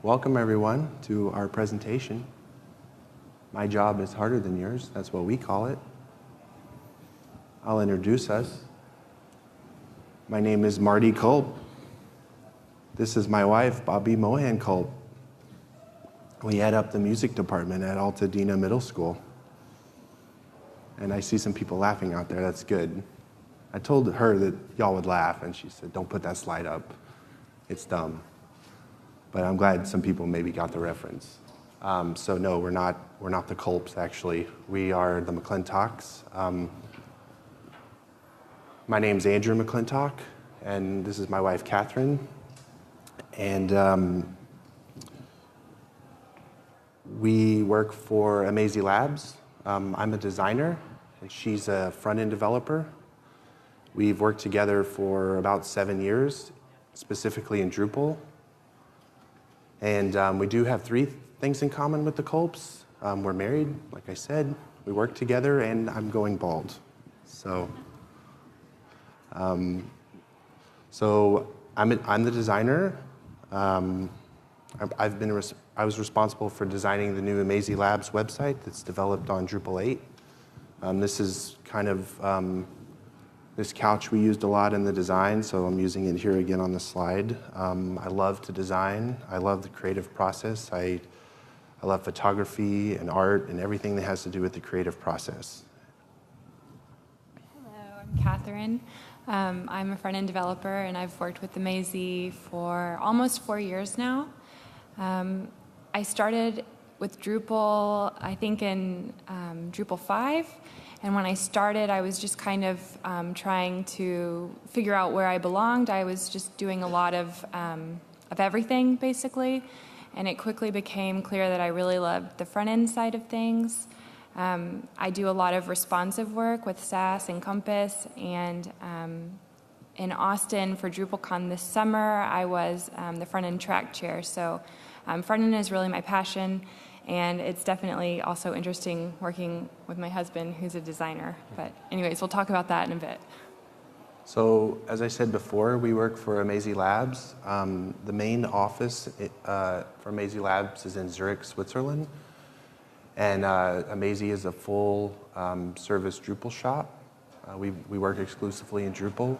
Welcome everyone to our presentation. My job is harder than yours, that's what we call it. I'll introduce us. My name is Marty Culp. This is my wife, Bobby Mohan Culp. We head up the music department at Altadena Middle School. And I see some people laughing out there, that's good. I told her that y'all would laugh, and she said, don't put that slide up. It's dumb. But I'm glad some people maybe got the reference. So no, we're not the Culps, actually. We are the McClintocks. My name's Andrew McClintock, and this is my wife, Kathryn. And we work for Amazee Labs. I'm a designer, and she's a front-end developer. We've worked together for about 7 years, specifically in Drupal. And we do have 3 things in common with the Culps. We're married, like I said. We work together, and I'm going bald. So I'm the designer. I was responsible for designing the new Amazee Labs website that's developed on Drupal 8. This is kind of this couch we used a lot in the design, so I'm using it here again on the slide. I love to design. I love the creative process. I love photography and art and everything that has to do with the creative process. Hello, I'm Kathryn. I'm a front-end developer, and I've worked with Amazee for almost 4 years now. I started with Drupal, I think in Drupal 5. And when I started, I was just kind of trying to figure out where I belonged. I was just doing a lot of everything, basically. And it quickly became clear that I really loved the front-end side of things. I do a lot of responsive work with Sass and Compass. And in Austin for DrupalCon this summer, I was the front-end track chair. So front-end is really my passion. And it's definitely also interesting working with my husband, who's a designer. But anyways, we'll talk about that in a bit. So, as I said before, we work for Amazee Labs. The main office for Amazee Labs is in Zurich, Switzerland. And Amazee is a full service Drupal shop. We work exclusively in Drupal.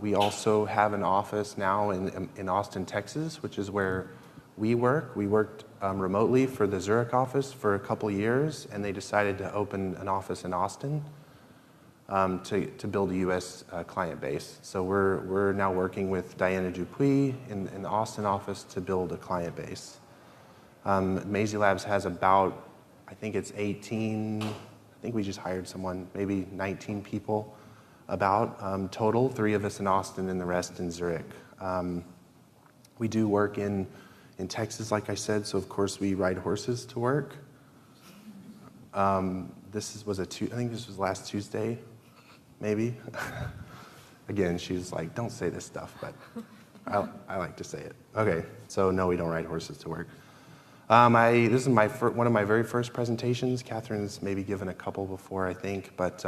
We also have an office now in Austin, Texas, which is where we work. We worked remotely for the Zurich office for a couple years, and they decided to open an office in Austin to build a U.S. client base. So we're now working with Diana Dupuis in the Austin office to build a client base. Amazee Labs has about, I think it's 18, I think we just hired someone, maybe 19 people about total, 3 of us in Austin and the rest in Zurich. We do work in Texas, like I said, so of course we ride horses to work. I think this was last Tuesday, maybe. Again, she's like, don't say this stuff, but I like to say it. Okay, so no, we don't ride horses to work. This is one of my very first presentations. Kathryn's maybe given a couple before, I think, but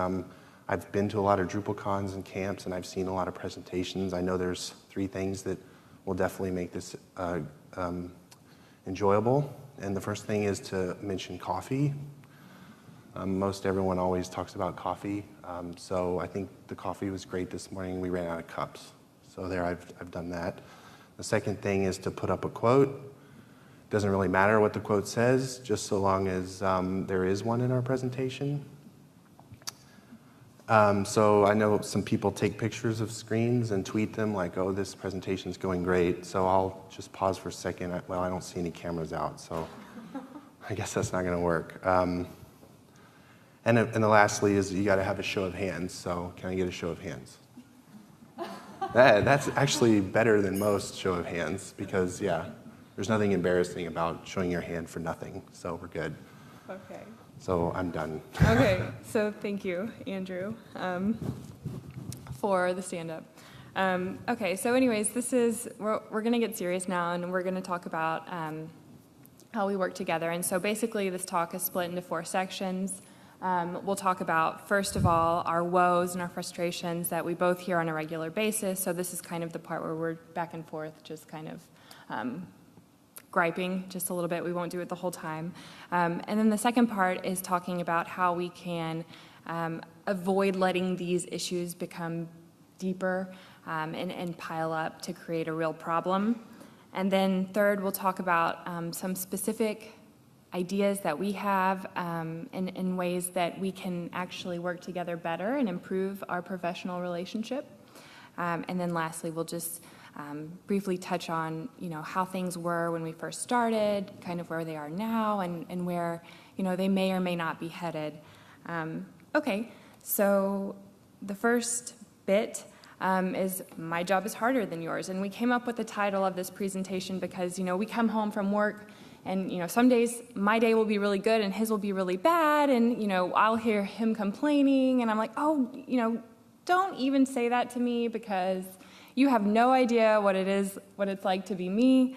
I've been to a lot of DrupalCons and camps, and I've seen a lot of presentations. I know there's 3 things that will definitely make this enjoyable. And the first thing is to mention coffee. Most everyone always talks about coffee. So I think the coffee was great this morning. We ran out of cups. So there, I've done that. The second thing is to put up a quote. It doesn't really matter what the quote says, just so long as there is one in our presentation. So I know some people take pictures of screens and tweet them like, oh, this presentation's going great. So I'll just pause for a second. Well, I don't see any cameras out, so I guess that's not going to work. And the lastly is you got to have a show of hands. So can I get a show of hands? That's actually better than most show of hands because, yeah, there's nothing embarrassing about showing your hand for nothing. So we're good. Okay. So I'm done. Okay, so thank you, Andrew, for the stand-up. Okay, so anyways, we're going to get serious now, and we're going to talk about how we work together. And so basically, this talk is split into 4 sections. We'll talk about, first of all, our woes and our frustrations that we both hear on a regular basis. So this is kind of the part where we're back and forth, just kind of griping just a little bit. We won't do it the whole time. And then the second part is talking about how we can avoid letting these issues become deeper and pile up to create a real problem. And then third, we'll talk about some specific ideas that we have in ways that we can actually work together better and improve our professional relationship. And then lastly, we'll just briefly touch on, how things were when we first started, kind of where they are now, and where, they may or may not be headed. Okay, so the first bit is my job is harder than yours. And we came up with the title of this presentation because, we come home from work and, some days my day will be really good and his will be really bad. And, I'll hear him complaining and I'm like, oh, don't even say that to me because you have no idea what it's like to be me.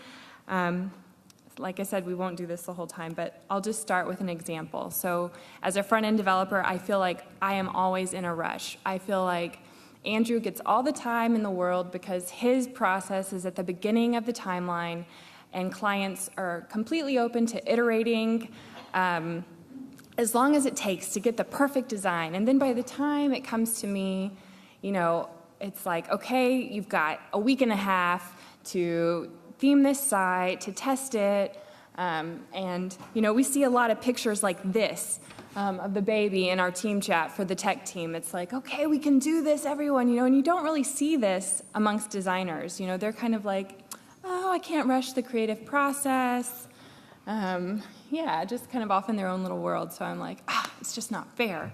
Like I said, we won't do this the whole time, but I'll just start with an example. So as a front-end developer, I feel like I am always in a rush. I feel like Andrew gets all the time in the world because his process is at the beginning of the timeline, and clients are completely open to iterating as long as it takes to get the perfect design. And then by the time it comes to me, it's like, okay, you've got a week and a half to theme this site, to test it. And we see a lot of pictures like this of the baby in our team chat for the tech team. It's like, okay, we can do this, everyone, and you don't really see this amongst designers. They're kind of like, oh, I can't rush the creative process. Just kind of off in their own little world. So I'm like, it's just not fair.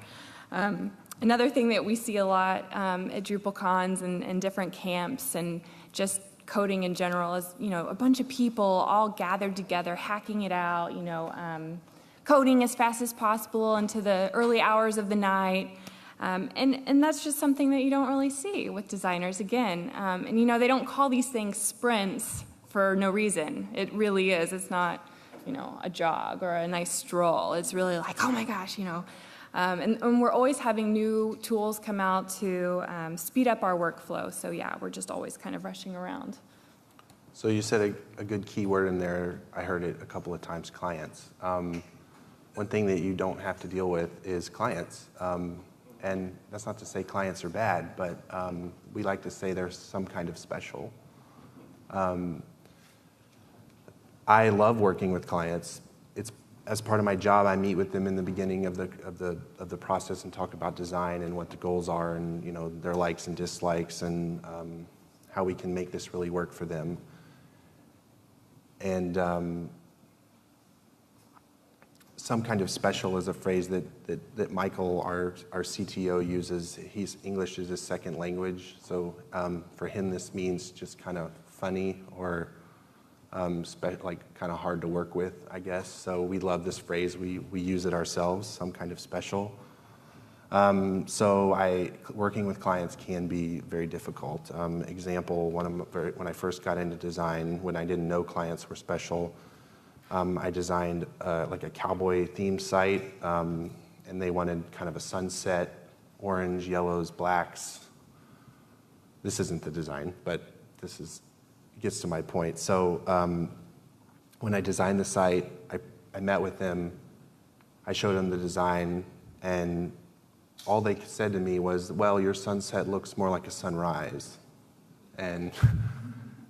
Another thing that we see a lot at DrupalCons and different camps and just coding in general is, a bunch of people all gathered together, hacking it out, coding as fast as possible into the early hours of the night. And that's just something that you don't really see with designers again. And they don't call these things sprints for no reason. It really is. It's not, a jog or a nice stroll. It's really like, oh my gosh, and we're always having new tools come out to speed up our workflow. So yeah, we're just always kind of rushing around. So you said a good key word in there. I heard it a couple of times, clients. One thing that you don't have to deal with is clients. And that's not to say clients are bad, but we like to say there's some kind of special. I love working with clients. It's as part of my job, I meet with them in the beginning of the process and talk about design and what the goals are and their likes and dislikes and how we can make this really work for them. And some kind of special is a phrase that Michael, our CTO, uses. English is his second language, so for him this means just kind of funny or like kind of hard to work with, I guess. So we love this phrase. We use it ourselves, some kind of special. So working with clients can be very difficult. Example, when I first got into design, when I didn't know clients were special, I designed like a cowboy themed site, and they wanted kind of a sunset, orange, yellows, blacks. This isn't the design, but this gets to my point. So when I designed the site, I met with them, I showed them the design, and all they said to me was, well, your sunset looks more like a sunrise. And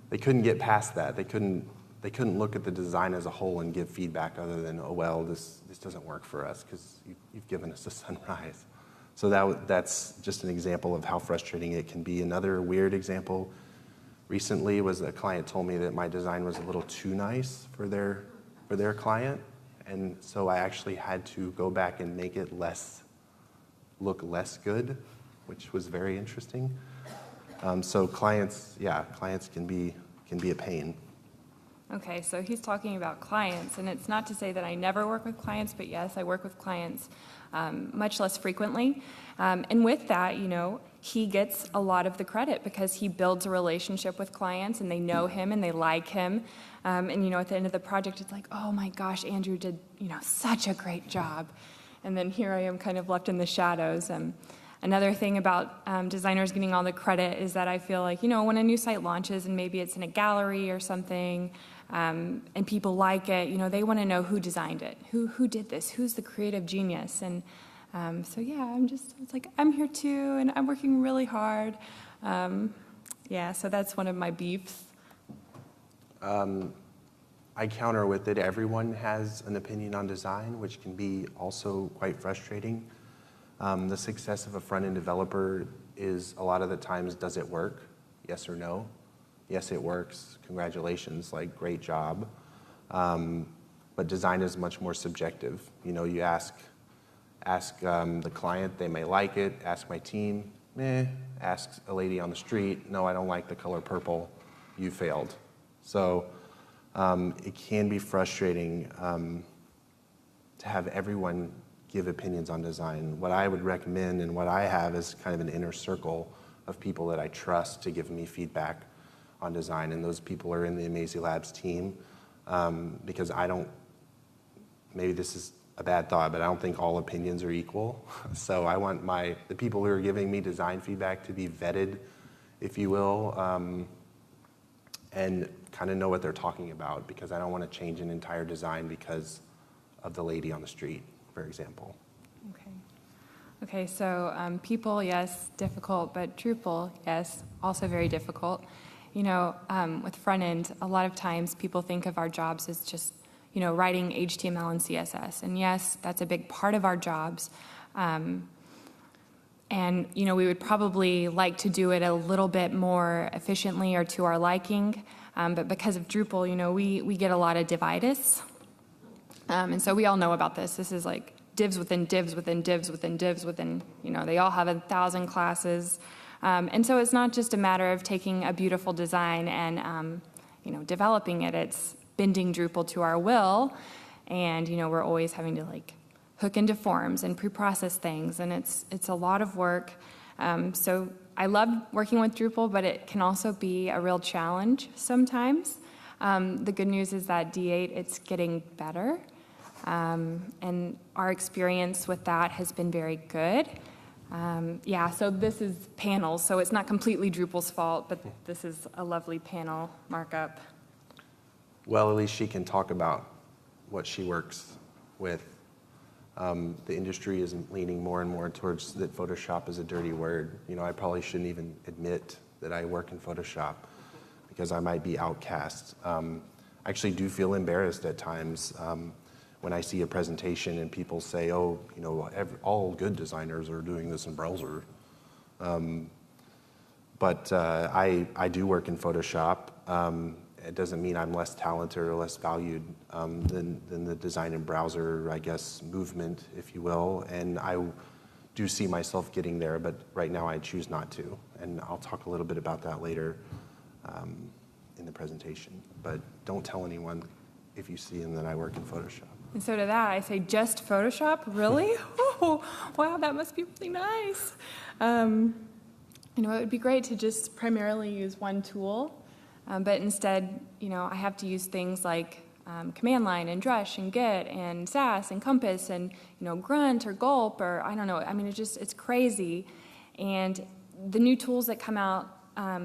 they couldn't get past that. They couldn't look at the design as a whole and give feedback other than, oh, well, this doesn't work for us because you've given us a sunrise. So that's just an example of how frustrating it can be. Another weird example recently was a client told me that my design was a little too nice for their client. And so I actually had to go back and make it look less good, which was very interesting. So clients can be a pain. Okay, so he's talking about clients, and it's not to say that I never work with clients, but yes, I work with clients much less frequently. And with that, he gets a lot of the credit because he builds a relationship with clients, and they know him and they like him. And at the end of the project, it's like, oh my gosh, Andrew did such a great job. And then here I am kind of left in the shadows. Another thing about designers getting all the credit is that I feel like, when a new site launches and maybe it's in a gallery or something, and people like it, they want to know who designed it, who did this, who's the creative genius. And so yeah, it's like, I'm here too, and I'm working really hard. Yeah, so that's one of my beefs. I counter with it. Everyone has an opinion on design, which can be also quite frustrating. The success of a front-end developer is a lot of the times, does it work? Yes or no? Yes, it works. Congratulations, like great job. But design is much more subjective. You ask the client, they may like it. Ask my team, meh. Ask a lady on the street, no, I don't like the color purple. You failed. So it can be frustrating to have everyone give opinions on design. What I would recommend and what I have is kind of an inner circle of people that I trust to give me feedback on design, and those people are in the Amazee Labs team, because maybe this is a bad thought, but I don't think all opinions are equal. So I want the people who are giving me design feedback to be vetted, if you will, and kind of know what they're talking about, because I don't want to change an entire design because of the lady on the street, for example. Okay, so people, yes, difficult, but Drupal, yes, also very difficult. With front end, a lot of times people think of our jobs as just, writing HTML and CSS. And yes, that's a big part of our jobs. And, we would probably like to do it a little bit more efficiently or to our liking. But because of Drupal, we get a lot of divitis. And so we all know about this. This is like divs within divs within divs within divs within, they all have 1,000 classes. And so it's not just a matter of taking a beautiful design and, developing it. It's bending Drupal to our will. And, we're always having to hook into forms and pre-process things. And it's a lot of work. So I love working with Drupal, but it can also be a real challenge sometimes. The good news is that D8, it's getting better. And our experience with that has been very good. So this is panels, so it's not completely Drupal's fault, but this is a lovely panel markup. Well, at least she can talk about what she works with. The industry is leaning more and more towards that Photoshop is a dirty word. I probably shouldn't even admit that I work in Photoshop because I might be outcast. I actually do feel embarrassed at times when I see a presentation and people say, oh, all good designers are doing this in browser. But I do work in Photoshop. It doesn't mean I'm less talented or less valued than the design in browser, I guess, movement, if you will. And I do see myself getting there, but right now I choose not to. And I'll talk a little bit about that later in the presentation. But don't tell anyone if you see them that I work in Photoshop. And so to that, I say, just Photoshop? Really? Oh, wow, that must be really nice. It would be great to just primarily use one tool. But instead, I have to use things like command line and Drush and Git and Sass and Compass and, Grunt or Gulp or I don't know. I mean, it's crazy. And the new tools that come out,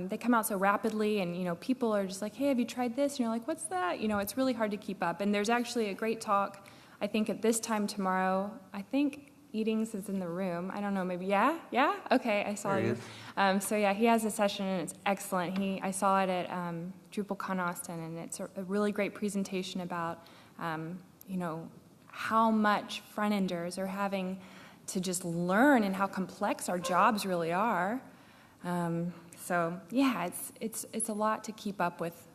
they come out so rapidly and, people are just like, hey, have you tried this? And you're like, what's that? It's really hard to keep up. And there's actually a great talk, I think at this time tomorrow, I think Eatings is in the room. I don't know, maybe, yeah? Okay, I saw you. So yeah, he has a session and it's excellent. I saw it at DrupalCon Austin, and it's a really great presentation about, how much front-enders are having to just learn and how complex our jobs really are. So yeah, it's a lot to keep up with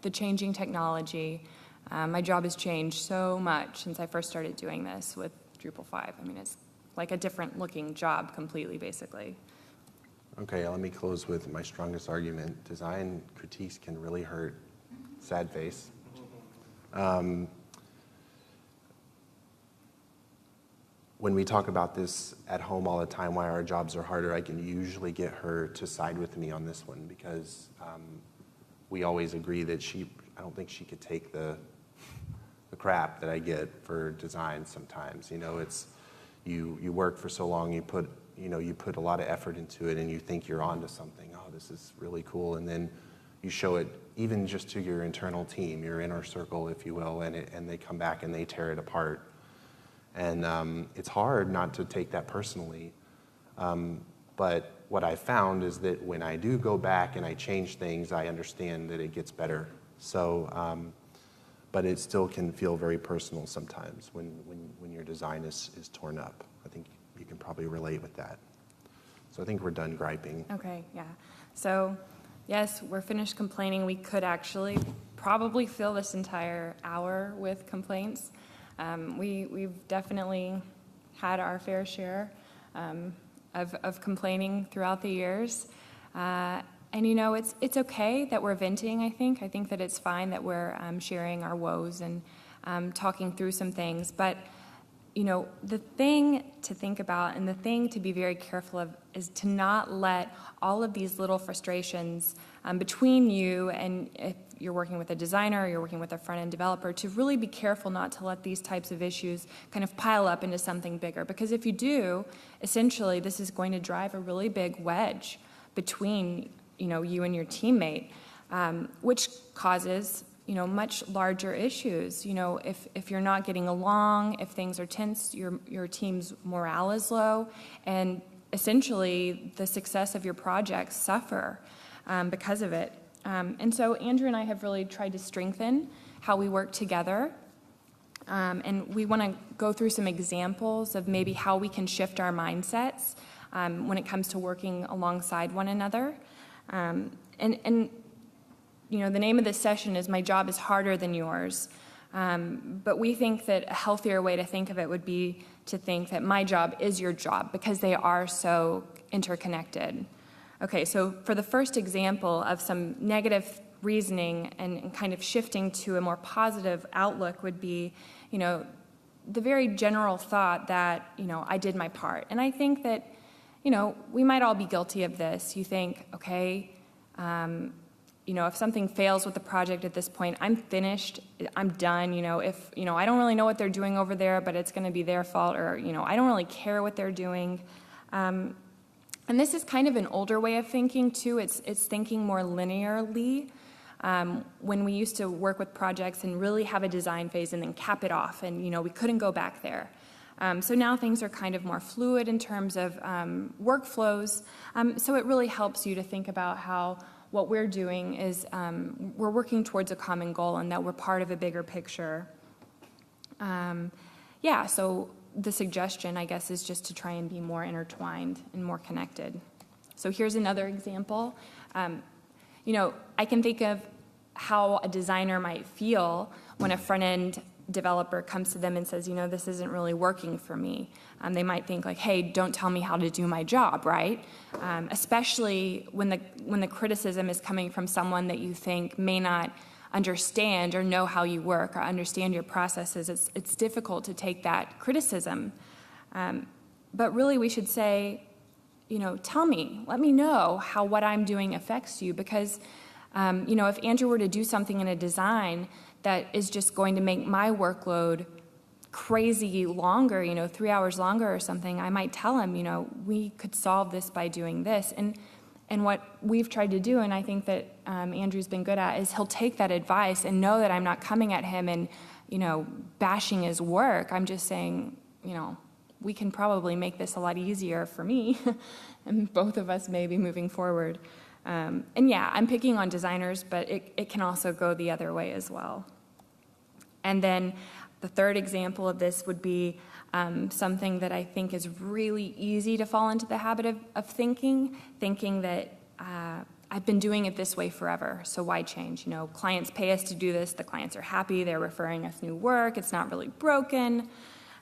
the changing technology. My job has changed so much since I first started doing this with Drupal 5. I mean, it's like a different looking job completely, basically. Okay, let me close with my strongest argument. Design critiques can really hurt. Sad face. When we talk about this at home all the time, why our jobs are harder, I can usually get her to side with me on this one because we always agree that I don't think she could take the crap that I get for design sometimes. It's you work for so long, you put you put a lot of effort into it and you think you're onto something. Oh, this is really cool. And then you show it even just to your internal team, your inner circle, if you will, and they come back and they tear it apart. And it's hard not to take that personally. But what I found is that when I do go back and I change things, I understand that it gets better. So, but it still can feel very personal sometimes when your design is torn up. I think you can probably relate with that. So I think we're done griping. Okay, yeah. So, yes, we're finished complaining. We could actually probably fill this entire hour with complaints. We've definitely had our fair share of complaining throughout the years. And it's okay that we're venting, I think. I think that it's fine that we're sharing our woes and talking through some things. But, the thing to think about and the thing to be very careful of is to not let all of these little frustrations between you and if you're working with a designer or you're working with a front-end developer, to really be careful not to let these types of issues kind of pile up into something bigger. Because if you do, essentially this is going to drive a really big wedge between you and your teammate, which causes much larger issues. If you're not getting along, if things are tense, your team's morale is low, and essentially the success of your projects suffer because of it. And so Andrew and I have really tried to strengthen how we work together. And we want to go through some examples of maybe how we can shift our mindsets when it comes to working alongside one another. The name of this session is "My Job is Harder Than Yours." But we think that a healthier way to think of it would be to think that my job is your job, because they are so interconnected. Okay, so for the first example of some negative reasoning and kind of shifting to a more positive outlook would be, the very general thought that, I did my part. And I think that, we might all be guilty of this. You think, okay, if something fails with the project at this point, I'm finished, I'm done. If, I don't really know what they're doing over there, but it's going to be their fault, or, I don't really care what they're doing. And this is kind of an older way of thinking, too. It's thinking more linearly. When we used to work with projects and really have a design phase and then cap it off, and, we couldn't go back there. So now things are kind of more fluid in terms of workflows. So it really helps you to think about how what we're doing is we're working towards a common goal and that we're part of a bigger picture. So the suggestion, I guess, is just to try and be more intertwined and more connected. So here's another example. I can think of how a designer might feel when a front-end developer comes to them and says, this isn't really working for me. They might think like, hey, don't tell me how to do my job, right? Especially when the criticism is coming from someone that you think may not understand or know how you work or understand your processes. It's difficult to take that criticism. But really we should say, tell me, let me know how what I'm doing affects you, because if Andrew were to do something in a design that is just going to make my workload crazy longer, 3 hours longer or something, I might tell him, we could solve this by doing this. And what we've tried to do, and I think that Andrew's been good at, is he'll take that advice and know that I'm not coming at him and, bashing his work. I'm just saying, we can probably make this a lot easier for me and both of us maybe moving forward. I'm picking on designers, but it can also go the other way as well. And then the third example of this would be something that I think is really easy to fall into the habit of thinking that I've been doing it this way forever, so why change? Clients pay us to do this, the clients are happy, they're referring us new work, it's not really broken,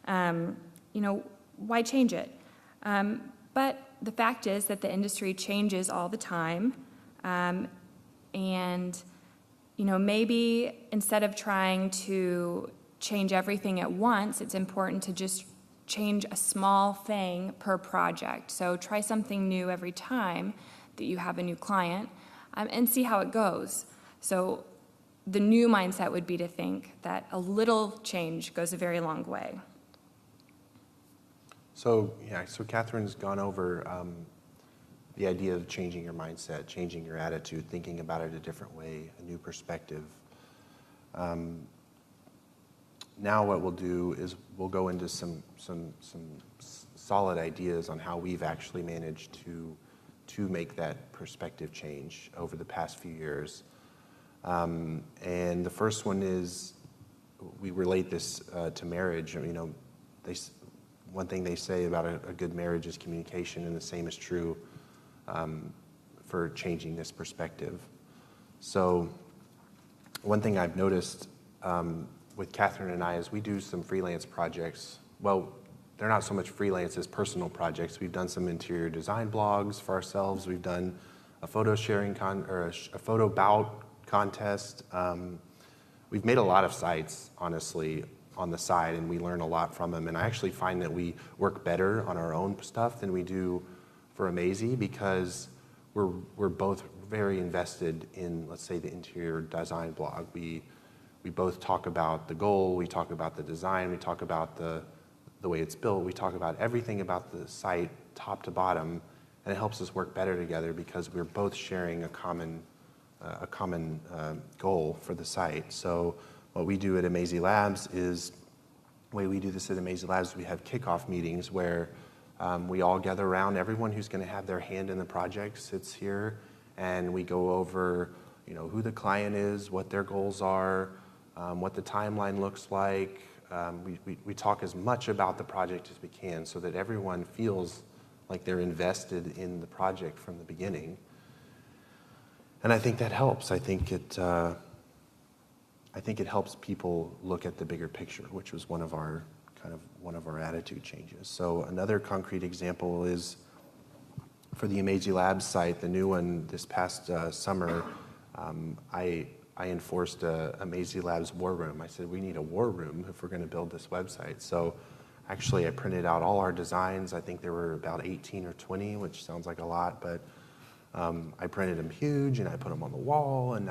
why change it? But the fact is that the industry changes all the time, and maybe instead of trying to change everything at once, it's important to just change a small thing per project. So try something new every time that you have a new client, and see how it goes. So the new mindset would be to think that a little change goes a very long way. So Kathryn's gone over the idea of changing your mindset, changing your attitude, thinking about it a different way, a new perspective. Now what we'll do is we'll go into some solid ideas on how we've actually managed to make that perspective change over the past few years. And the first one is, we relate this to marriage. You know, one thing they say about a good marriage is communication, and the same is true for changing this perspective. So one thing I've noticed with Kathryn and I is we do some freelance projects. Well, they're not so much freelance as personal projects. We've done some interior design blogs for ourselves. We've done a photo sharing a photo bout contest. We've made a lot of sites, honestly, on the side, and we learn a lot from them. And I actually find that we work better on our own stuff than we do for Amazee, because we're both very invested in, let's say, the interior design blog. We both talk about the goal, we talk about the design, we talk about the way it's built, we talk about everything about the site, top to bottom, and it helps us work better together because we're both sharing a common goal for the site. So what we do at Amazee Labs is, the way we do this at Amazee Labs, we have kickoff meetings where we all gather around. Everyone who's going to have their hand in the project sits here, and we go over, you know, who the client is, what their goals are, what the timeline looks like. We talk as much about the project as we can so that everyone feels like they're invested in the project from the beginning. And I think that helps. I think it helps people look at the bigger picture, which was one of our attitude changes. So another concrete example is for the Amazee Labs site, the new one this past summer. I enforced a Amazee Labs war room. I said, we need a war room if we're going to build this website. So actually, I printed out all our designs. I think there were about 18 or 20, which sounds like a lot, but I printed them huge, and I put them on the wall, and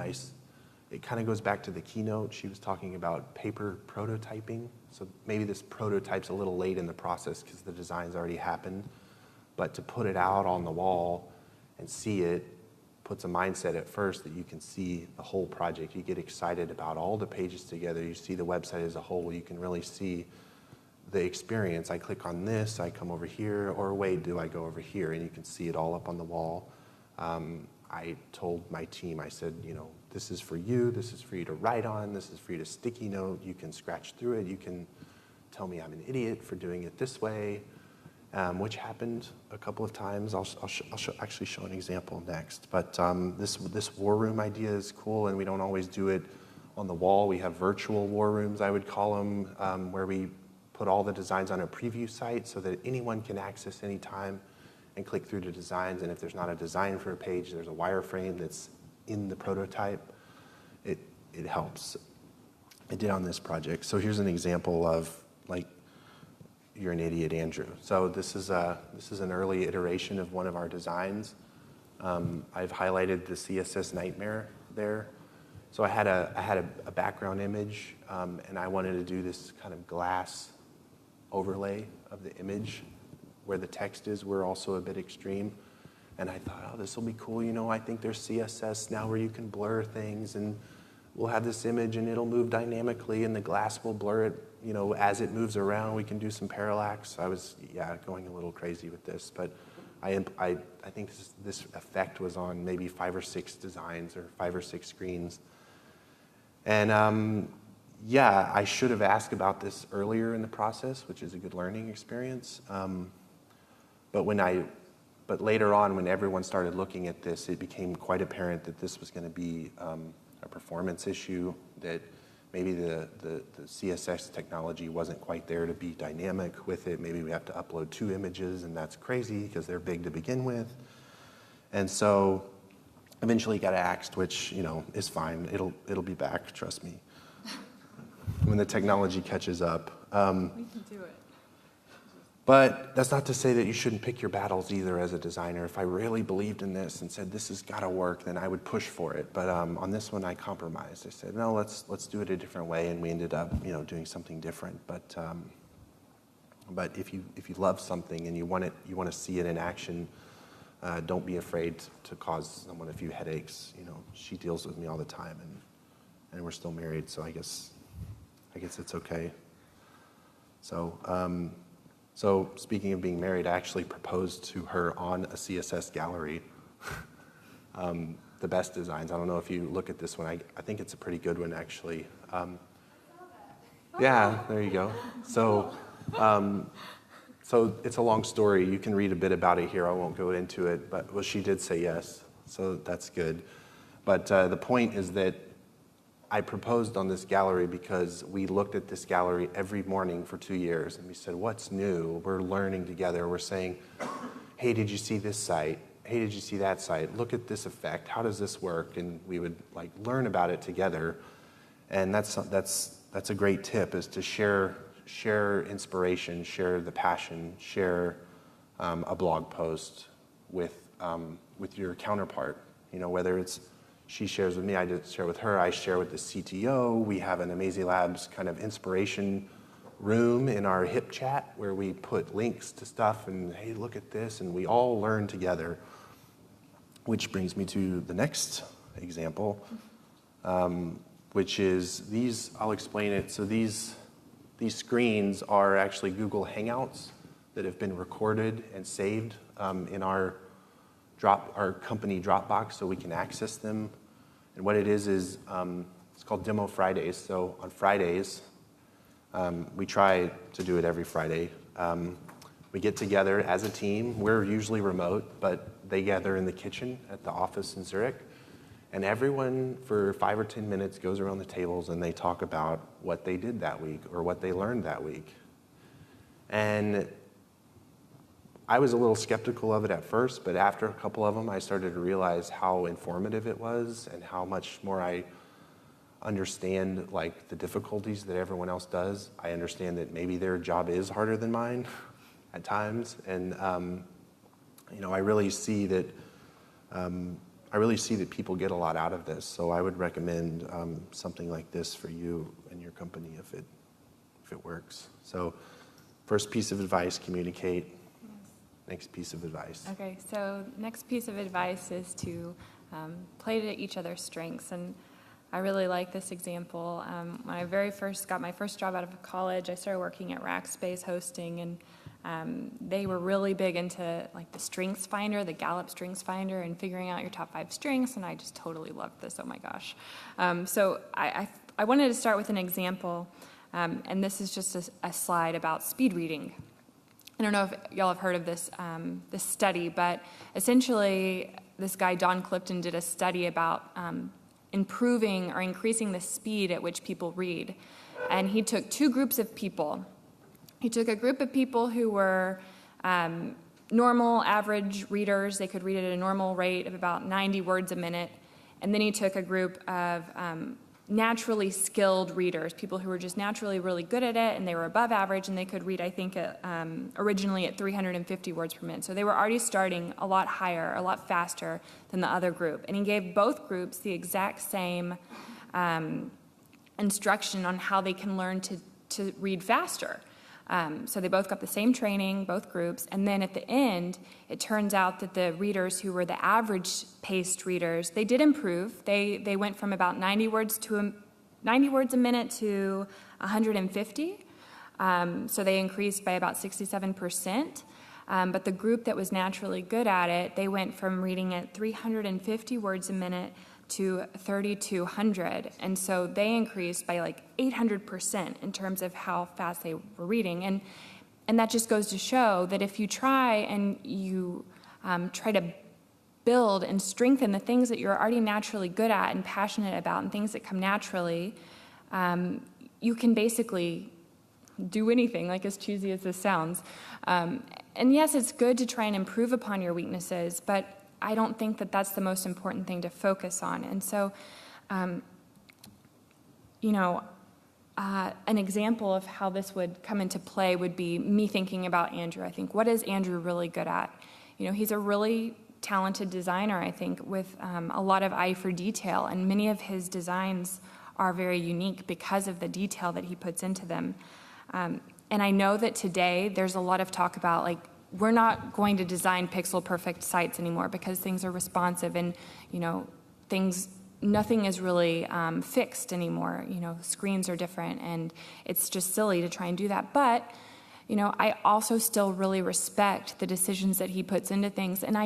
it kind of goes back to the keynote. She was talking about paper prototyping. So maybe this prototype's a little late in the process because the design's already happened, but to put it out on the wall and see it puts a mindset at first that you can see the whole project. You get excited about all the pages together. You see the website as a whole. You can really see the experience. I click on this, I come over here, or wait, do I go over here? And you can see it all up on the wall. I told my team, I said, you know, this is for you to write on, this is for you to sticky note, you can scratch through it, you can tell me I'm an idiot for doing it this way, which happened a couple of times. I'll actually show an example next. But this war room idea is cool, and we don't always do it on the wall. We have virtual war rooms, I would call them, where we put all the designs on a preview site so that anyone can access anytime and click through the designs. And if there's not a design for a page, there's a wireframe that's in the prototype. It helps. I did on this project. So here's an example of, like, you're an idiot, Andrew. So this is an early iteration of one of our designs. I've highlighted the CSS nightmare there. So I had a background image, and I wanted to do this kind of glass overlay of the image where the text is. We're also a bit extreme. And I thought, oh, this will be cool. You know, I think there's CSS now where you can blur things, and we'll have this image and it'll move dynamically, and the glass will blur it, you know, as it moves around. We can do some parallax. I was, going a little crazy with this, but I think this effect was on maybe 5 or 6 designs or 5 or 6 screens. And I should have asked about this earlier in the process, which is a good learning experience. But later on, when everyone started looking at this, it became quite apparent that this was going to be a performance issue, that maybe the CSS technology wasn't quite there to be dynamic with it. Maybe we have to upload 2 images, and that's crazy because they're big to begin with. And so eventually got axed, which, you know, is fine. It'll be back, trust me, when the technology catches up. We can do it. But that's not to say that you shouldn't pick your battles either as a designer. If I really believed in this and said this has got to work, then I would push for it. But on this one, I compromised. I said, no, let's do it a different way, and we ended up, you know, doing something different. But But if you love something and you want to see it in action, don't be afraid to cause someone a few headaches. You know, she deals with me all the time, and we're still married, so I guess it's okay. So, so speaking of being married, I actually proposed to her on a CSS gallery. The best designs. I don't know if you look at this one. I think it's a pretty good one, actually. Yeah, there you go. So, so it's a long story. You can read a bit about it here. I won't go into it, but well, she did say yes, so that's good. But the point is that I proposed on this gallery because we looked at this gallery every morning for 2 years, and we said, what's new? We're learning together. We're saying, hey, did you see this site? Hey, did you see that site? Look at this effect. How does this work? And we would like learn about it together. And that's a great tip, is to share inspiration, share the passion, share a blog post with your counterpart. You know, whether it's she shares with me, I just share with her, I share with the CTO. We have an Amazee Labs kind of inspiration room in our HIP chat where we put links to stuff and, hey, look at this, and we all learn together. Which brings me to the next example, which is these. I'll explain it. So these screens are actually Google Hangouts that have been recorded and saved in our company Dropbox, so we can access them. And what it is it's called Demo Fridays. So on Fridays, we try to do it every Friday. We get together as a team. We're usually remote, but they gather in the kitchen at the office in Zurich. And everyone, for 5 or 10 minutes, goes around the tables and they talk about what they did that week or what they learned that week. And I was a little skeptical of it at first, but after a couple of them, I started to realize how informative it was and how much more I understand like the difficulties that everyone else does. I understand that maybe their job is harder than mine at times, and you know, I really see that people get a lot out of this. So I would recommend something like this for you and your company if it works. So, first piece of advice: communicate. Yes. Next piece of advice. Okay, so next piece of advice is to play to each other's strengths. And I really like this example. When I first got my first job out of college, I started working at Rackspace Hosting, and they were really big into like the strengths finder, the Gallup strengths finder, and figuring out your top 5 strengths, and I just totally loved this. Oh my gosh. So I wanted to start with an example, and this is just a slide about speed reading. I don't know if y'all have heard of this study, but essentially this guy, Don Clifton, did a study about improving or increasing the speed at which people read. And he took 2 groups of people. He took a group of people who were normal, average readers. They could read at a normal rate of about 90 words a minute. And then he took a group of naturally skilled readers, people who were just naturally really good at it, and they were above average, and they could read, I think, originally at 350 words per minute. So they were already starting a lot higher, a lot faster than the other group. And he gave both groups the exact same instruction on how they can learn to read faster. So they both got the same training, both groups, and then at the end, it turns out that the readers who were the average-paced readers, they did improve. They went from about 90 words a minute to 150. So they increased by about 67%. But the group that was naturally good at it, they went from reading at 350 words a minute to 3,200, and so they increased by like 800% in terms of how fast they were reading, and that just goes to show that if you try and you try to build and strengthen the things that you're already naturally good at and passionate about and things that come naturally, you can basically do anything, like as cheesy as this sounds. And yes, it's good to try and improve upon your weaknesses, but I don't think that that's the most important thing to focus on. And so, an example of how this would come into play would be me thinking about Andrew. I think, what is Andrew really good at? You know, he's a really talented designer, I think, with a lot of eye for detail, and many of his designs are very unique because of the detail that he puts into them. And I know that today there's a lot of talk about, like, we're not going to design pixel perfect sites anymore because things are responsive and, you know, nothing is really fixed anymore. You know, screens are different, and it's just silly to try and do that. But, you know, I also still really respect the decisions that he puts into things, and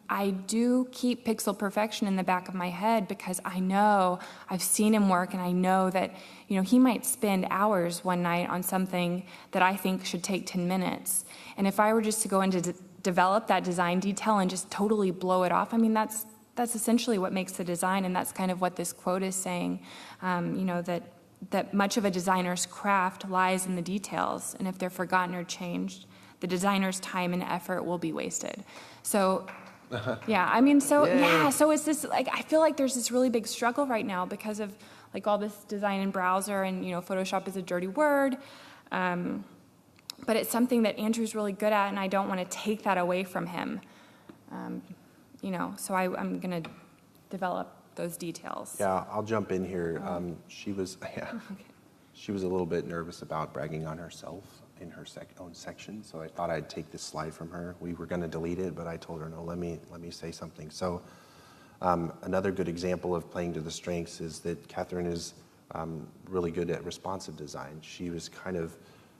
I do keep pixel perfection in the back of my head because I know I've seen him work, and I know that, you know, he might spend hours one night on something that I think should take 10 minutes. And if I were just to go into develop that design detail and just totally blow it off, I mean, that's essentially what makes the design, and that's kind of what this quote is saying, you know, that much of a designer's craft lies in the details, and if they're forgotten or changed, the designer's time and effort will be wasted. So, yeah, I mean, so, yeah, so it's this, like, I feel like there's this really big struggle right now because of, like, all this design in browser, and, you know, Photoshop is a dirty word, but it's something that Andrew's really good at, and I don't want to take that away from him. You know, so I'm going to develop those details. Yeah, I'll jump in here. She was a little bit nervous about bragging on herself in her own section, so I thought I'd take this slide from her. We were going to delete it, but I told her, no, let me say something. So another good example of playing to the strengths is that Kathryn is really good at responsive design. She was kind of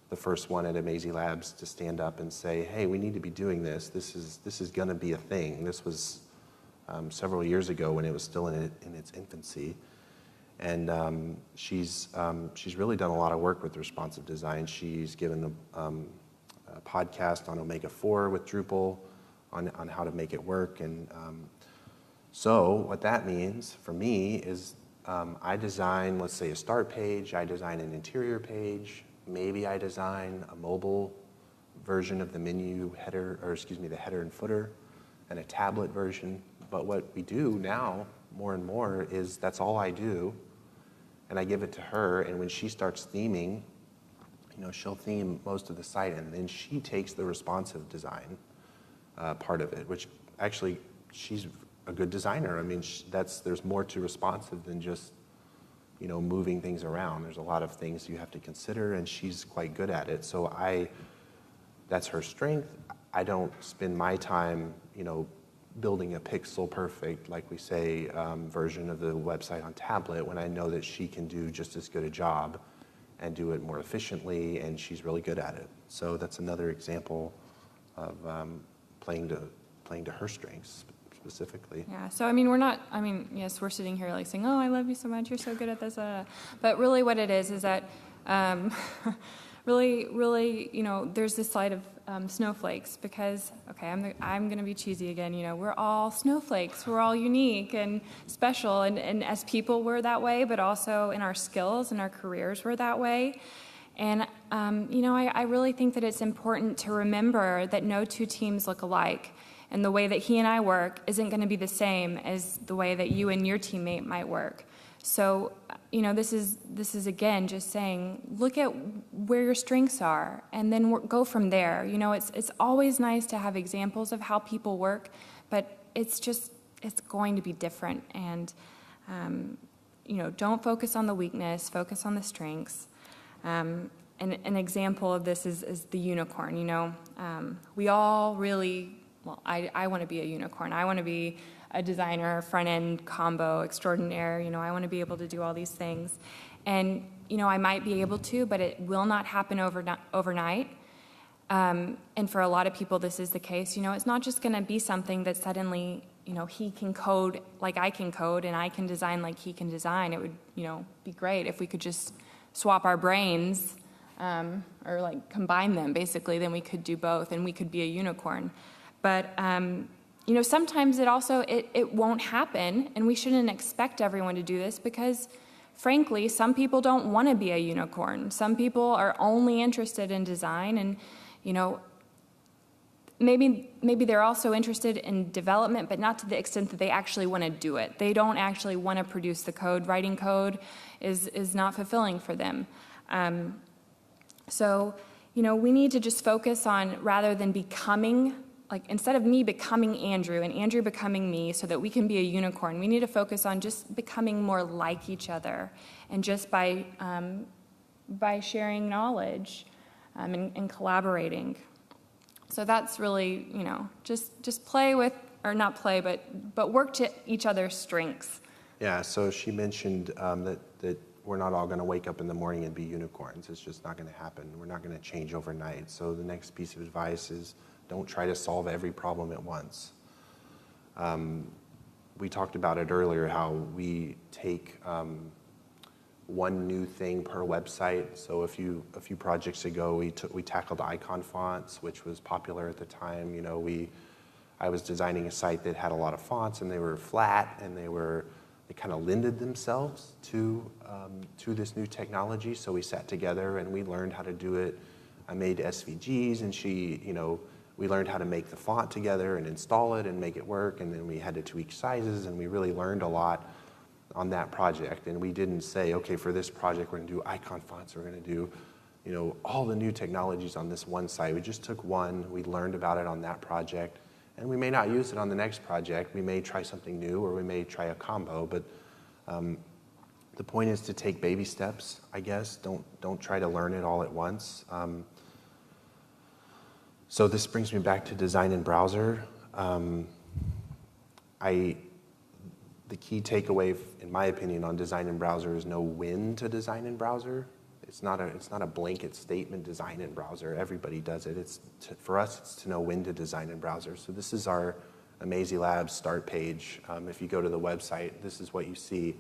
the first one at Amazee Labs to stand up and say, hey, we need to be doing this. This is going to be a thing. This was several years ago when it was still in its infancy. And she's really done a lot of work with responsive design. She's given a podcast on Omega 4 with Drupal on how to make it work. And so what that means for me is I design, let's say, a start page. I design an interior page. Maybe I design a mobile version of the menu header, or excuse me, the header and footer, and a tablet version. But what we do now, more and more, is that's all I do, and I give it to her, and when she starts theming, you know, she'll theme most of the site, and then she takes the responsive design part of it, which actually, she's a good designer. I mean, there's more to responsive than just, you know, moving things around. There's a lot of things you have to consider, and she's quite good at it. So that's her strength. I don't spend my time, you know, building a pixel perfect, like we say, version of the website on tablet when I know that she can do just as good a job and do it more efficiently, and she's really good at it. So that's another example of playing to her strengths specifically. Yeah, so I mean, yes, we're sitting here like saying, oh, I love you so much, you're so good at this, but really what it is that really, you know, there's this slide of snowflakes because, okay, I'm going to be cheesy again, you know, we're all snowflakes, we're all unique and special, and as people we're that way, but also in our skills and our careers we're that way. And, you know, I really think that it's important to remember that no two teams look alike. And the way that he and I work isn't going to be the same as the way that you and your teammate might work. So, you know, this is again just saying, look at where your strengths are, and then go from there. You know, it's always nice to have examples of how people work, but it's going to be different. And, you know, don't focus on the weakness, focus on the strengths. And an example of this is the unicorn. You know, we all really. Well, I want to be a unicorn. I want to be a designer, front-end combo extraordinaire. You know, I want to be able to do all these things. And, you know, I might be able to, but it will not happen overnight. And for a lot of people, this is the case. You know, it's not just going to be something that suddenly, you know, he can code like I can code and I can design like he can design. It would, you know, be great if we could just swap our brains or, like, combine them, basically. Then we could do both, and we could be a unicorn. But, you know, sometimes it won't happen, and we shouldn't expect everyone to do this because, frankly, some people don't want to be a unicorn. Some people are only interested in design, and, you know, maybe they're also interested in development, but not to the extent that they actually want to do it. They don't actually want to produce the code. Writing code is not fulfilling for them. So, you know, we need to just focus on, rather than becoming, like, instead of me becoming Andrew and Andrew becoming me so that we can be a unicorn, we need to focus on just becoming more like each other. And just by sharing knowledge, and collaborating. So that's really, just play with, or not play, but work to each other's strengths. Yeah, so she mentioned that we're not all going to wake up in the morning and be unicorns. It's just not going to happen. We're not going to change overnight. So the next piece of advice is don't try to solve every problem at once. We talked about it earlier, how we take one new thing per website. So a few projects ago, we tackled icon fonts, which was popular at the time. I was designing a site that had a lot of fonts, and they were flat, and they kind of lended themselves to this new technology. So we sat together and we learned how to do it. I made SVGs, and we learned how to make the font together and install it and make it work. And then we had to tweak sizes, and we really learned a lot on that project. And we didn't say, okay, for this project, we're going to do icon fonts. We're going to do, all the new technologies on this one site. We just took one. We learned about it on that project. And we may not use it on the next project. We may try something new, or we may try a combo. But the point is to take baby steps, I guess. Don't try to learn it all at once. So this brings me back to design in browser. The key takeaway, in my opinion, on design in browser is know when to design in browser. It's not a blanket statement, design in browser. Everybody does it. For us, it's to know when to design in browser. So this is our Amazee Labs start page. If you go to the website, this is what you see.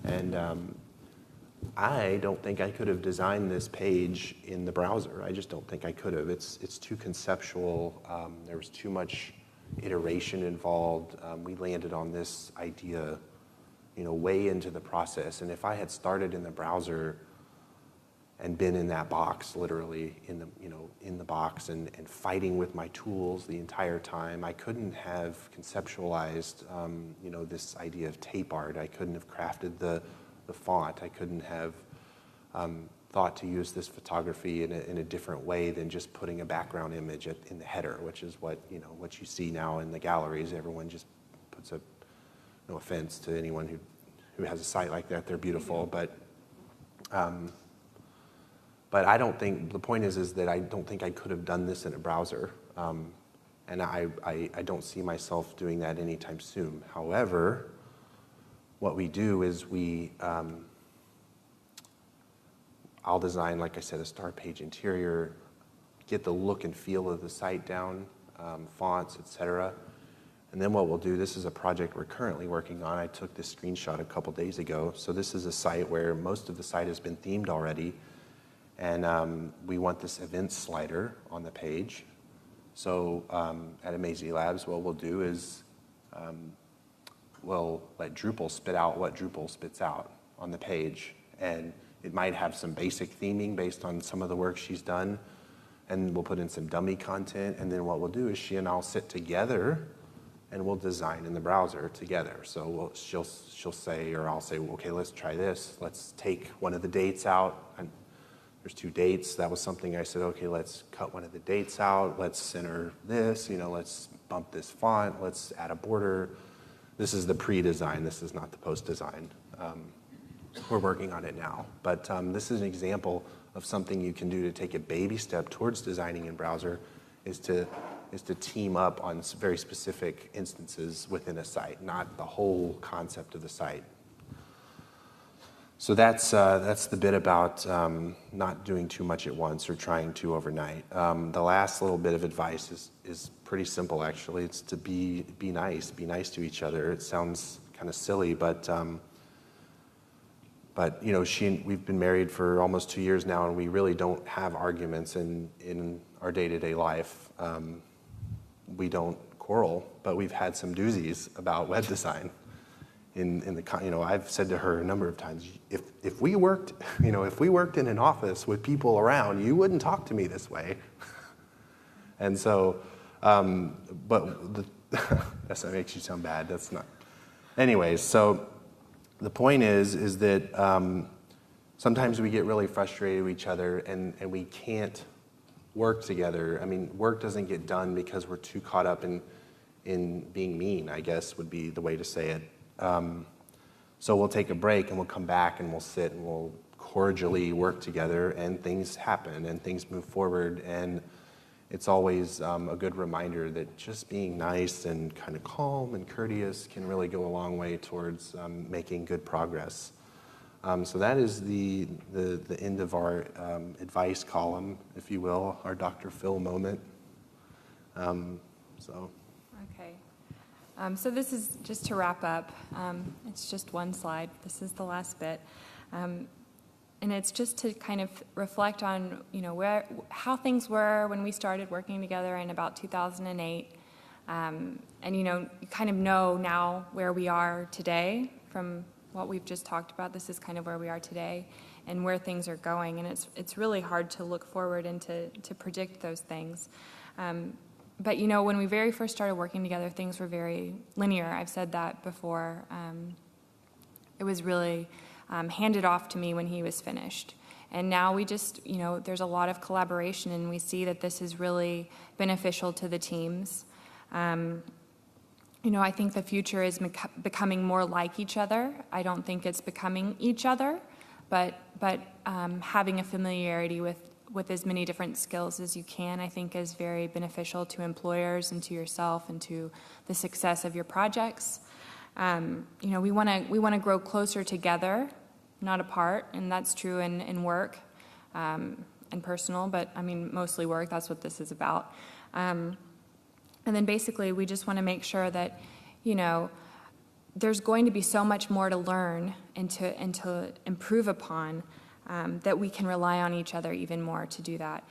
And I don't think I could have designed this page in the browser. I just don't think I could have. It's too conceptual. There was too much iteration involved. We landed on this idea, way into the process. And if I had started in the browser and been in that box, literally in the box and fighting with my tools the entire time, I couldn't have conceptualized, this idea of tape art. I couldn't have crafted the font. I couldn't have thought to use this photography in a different way than just putting a background image in the header, which is what you see now in the galleries. Everyone just puts no offense to anyone who has a site like that, they're beautiful, but I don't think, the point is that I don't think I could have done this in a browser. And I don't see myself doing that anytime soon. However, what we do is I'll design, like I said, a start page interior, get the look and feel of the site down, fonts, etc. And then what we'll do, this is a project we're currently working on. I took this screenshot a couple days ago. So this is a site where most of the site has been themed already. And we want this event slider on the page. So at Amazee Labs, what we'll do is we'll let Drupal spit out what Drupal spits out on the page. And it might have some basic theming based on some of the work she's done. And we'll put in some dummy content. And then what we'll do is she and I'll sit together and we'll design in the browser together. So she'll say, or I'll say, well, okay, let's try this. Let's take one of the dates out. And there's 2 dates. That was something I said, okay, let's cut one of the dates out. Let's center this, let's bump this font. Let's add a border. This is the pre-design. This is not the post-design. We're working on it now. But this is an example of something you can do to take a baby step towards designing in browser is to team up on very specific instances within a site, not the whole concept of the site. So that's the bit about not doing too much at once or trying to overnight. The last little bit of advice is pretty simple, actually. It's to be nice to each other. It sounds kind of silly, but we've been married for almost 2 years now, and we really don't have arguments in our day-to-day life. We don't quarrel, but we've had some doozies about web design. I've said to her a number of times, if we worked in an office with people around, you wouldn't talk to me this way. And so, that makes you sound bad. That's not. Anyways, so the point is that sometimes we get really frustrated with each other and we can't work together. I mean, work doesn't get done because we're too caught up in being mean, I guess would be the way to say it. So we'll take a break and we'll come back and we'll sit and we'll cordially work together, and things happen and things move forward. And it's always a good reminder that just being nice and kind of calm and courteous can really go a long way towards making good progress. So that is the end of our advice column, if you will, our Dr. Phil moment. Okay. So this is just to wrap up. It's just one slide. This is the last bit. And it's just to kind of reflect on, how things were when we started working together in about 2008. And, you kind of know now where we are today from what we've just talked about. This is kind of where we are today and where things are going. And it's really hard to look forward and to predict those things. But, when we very first started working together, things were very linear. I've said that before. It was really handed off to me when he was finished. And now we just, there's a lot of collaboration, and we see that this is really beneficial to the teams. I think the future is becoming more like each other. I don't think it's becoming each other, but having a familiarity with as many different skills as you can, I think, is very beneficial to employers and to yourself and to the success of your projects. We want to grow closer together, not apart, and that's true in work and personal, but mostly work. That's what this is about. And then basically, we just want to make sure that, there's going to be so much more to learn and to improve upon, that we can rely on each other even more to do that.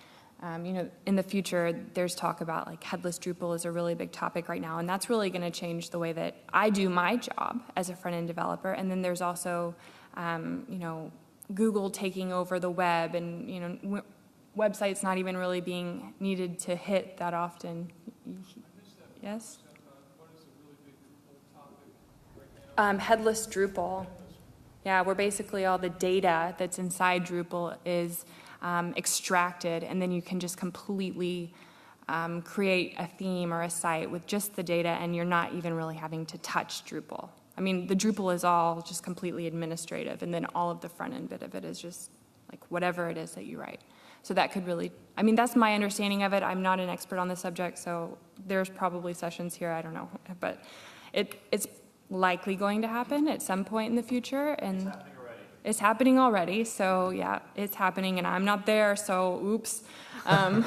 In the future, there's talk about like headless Drupal is a really big topic right now, and that's really going to change the way that I do my job as a front-end developer. And then there's also, Google taking over the web, and websites not even really being needed to hit that often. Yes? What is a really big Drupal topic right now? Headless Drupal. Yeah, where basically all the data that's inside Drupal is extracted, and then you can just completely create a theme or a site with just the data, and you're not even really having to touch Drupal. The Drupal is all just completely administrative, and then all of the front-end bit of it is just like whatever it is that you write. So that could really, that's my understanding of it. I'm not an expert on the subject, so there's probably sessions here, I don't know. But it's likely going to happen at some point in the future. And it's happening already. So yeah, it's happening, and I'm not there, so oops. Shame on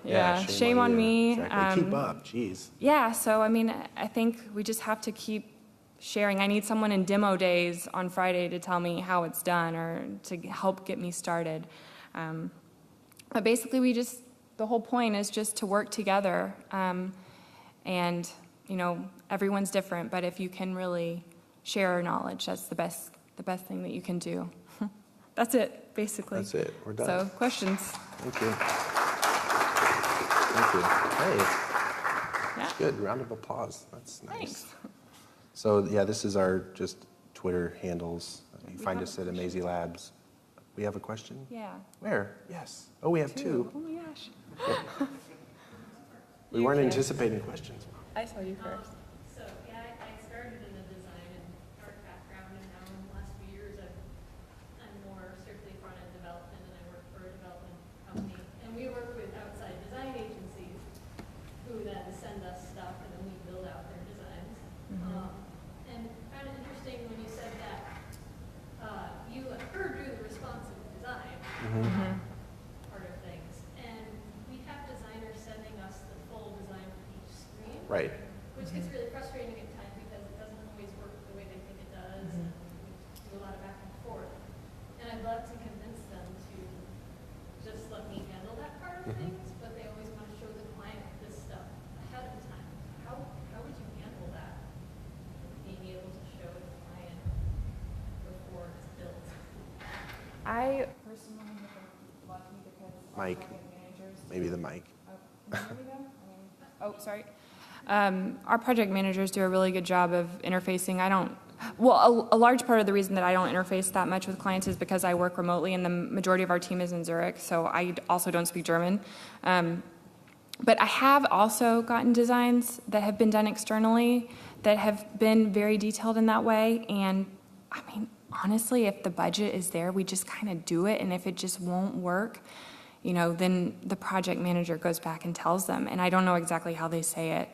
you. Yeah, shame on me. Exactly. Keep up, jeez. Yeah, so I think we just have to keep sharing. I need someone in demo days on Friday to tell me how it's done or to help get me started. But basically, the whole point is just to work together. And, everyone's different, but if you can really share knowledge, that's the best thing that you can do. That's it, basically. That's it. We're done. So, questions? Thank you. Thank you. Hey, Yeah. that's good. Round of applause. That's nice. Thanks. So, yeah, this is our just Twitter handles. You We find have us a at Amazee Labs. We have a question? Yeah. Where? Yes. Oh, we have two. Oh my gosh. We weren't anticipating questions. I saw you first. I started in a design and art background, and now in the last few years I'm more strictly front-end development, and I work for a development company. And we work with outside design agencies who then send us stuff, and then we build out their designs. And I found it interesting when you said that you heard through the responsive design part of things. And we have designers sending us the full design for each screen. Right. Which gets really frustrating at times because it doesn't always work the way they think it does, and we do a lot of back and forth. And I'd love to convince them to just let me handle that part of things, but they always want to show the client this stuff ahead of time. How would you handle that? Being able to show the client before it's built. I personally have been lucky because Mike. project managers. Maybe the mic. Sorry. Our project managers do a really good job of interfacing. A large part of the reason that I don't interface that much with clients is because I work remotely, and the majority of our team is in Zurich, so I also don't speak German. But I have also gotten designs that have been done externally that have been very detailed in that way, and honestly, if the budget is there, we just kind of do it. And if it just won't work, then the project manager goes back and tells them. And I don't know exactly how they say it.